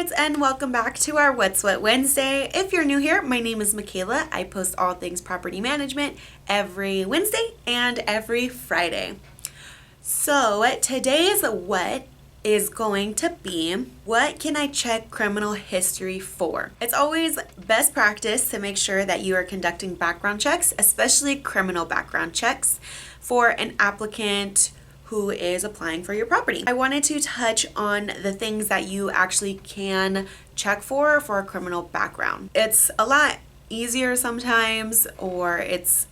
landlords, and welcome back to our What's What Wednesday. If you're new here, my name is Michaela. I post all things property management every Wednesday and every Friday. So today's what is going to be, what can I check criminal history for? It's always best practice to make sure that you are conducting background checks, especially criminal background checks, for an applicant who is applying for your property. I wanted to touch on the things that you actually can check for a criminal background. It's a lot easier sometimes, or it's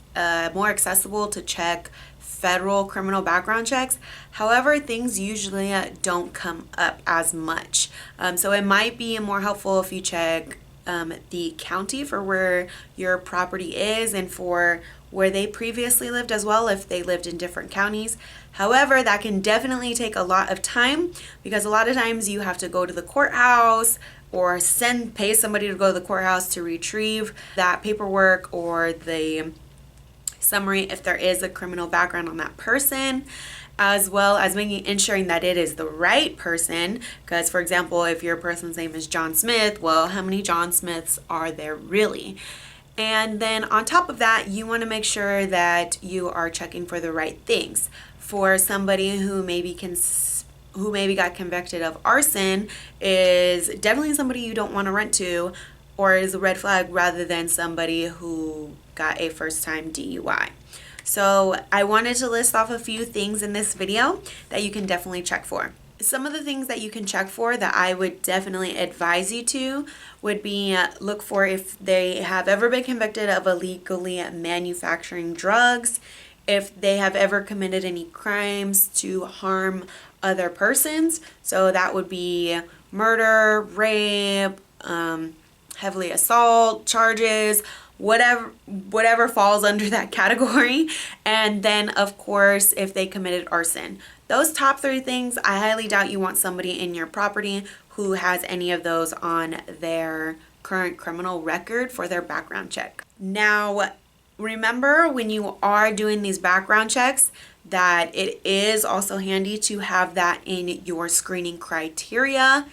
more accessible to check federal criminal background checks. However, things usually don't come up as much. So it might be more helpful if you check the county for where your property is and for where they previously lived as well, if they lived in different counties. However, that can definitely take a lot of time, because a lot of times you have to go to the courthouse or pay somebody to go to the courthouse to retrieve that paperwork or the summary if there is a criminal background on that person, as well as ensuring that it is the right person. Because, for example, if your person's name is John Smith, well, how many John Smiths are there really? And then on top of that, you want to make sure that you are checking for the right things. For somebody who maybe got convicted of arson, is definitely somebody you don't want to rent to, or is a red flag, rather than somebody who got a first-time DUI. So I wanted to list off a few things in this video that you can definitely check for. Some of the things that you can check for that I would definitely advise you to would be look for if they have ever been convicted of illegally manufacturing drugs, if they have ever committed any crimes to harm other persons. So that would be murder, rape, heavily assault charges, whatever falls under that category. And then, of course, if they committed arson. Those top three things, I highly doubt you want somebody in your property who has any of those on their current criminal record for their background check. Now, remember, when you are doing these background checks, that it is also handy to have that in your screening criteria.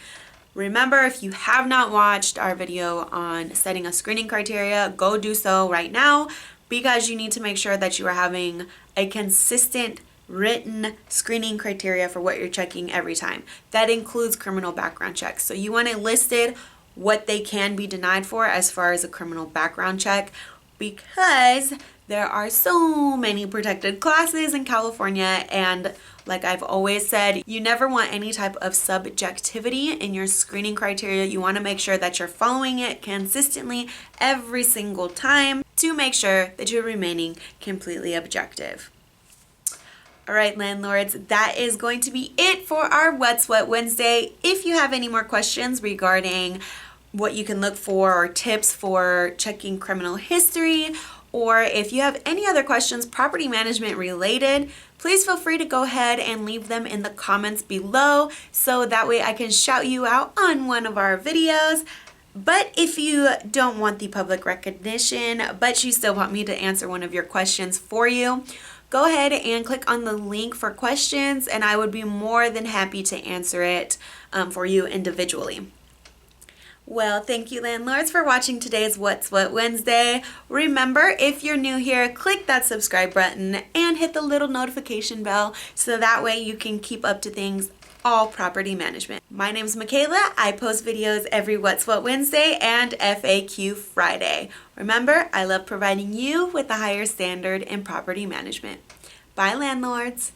Remember, if you have not watched our video on setting a screening criteria, go do so right now, because you need to make sure that you are having a consistent written screening criteria for what you're checking every time. That includes criminal background checks. So you want it listed what they can be denied for as far as a criminal background check, because there are so many protected classes in California, and like I've always said, you never want any type of subjectivity in your screening criteria. You want to make sure that you're following it consistently every single time to make sure that you're remaining completely objective. All right, landlords, that is going to be it for our What's What Wednesday. If you have any more questions regarding what you can look for or tips for checking criminal history, or if you have any other questions property management related, please feel free to go ahead and leave them in the comments below, so that way I can shout you out on one of our videos. But if you don't want the public recognition, but you still want me to answer one of your questions for you, go ahead and click on the link for questions, and I would be more than happy to answer it for you individually. Well, thank you, landlords, for watching today's What's What Wednesday. Remember, if you're new here, click that subscribe button and hit the little notification bell, so that way you can keep up to things all property management. My name's Michaela. I post videos every What's What Wednesday and FAQ Friday. Remember, I love providing you with a higher standard in property management. Bye, landlords.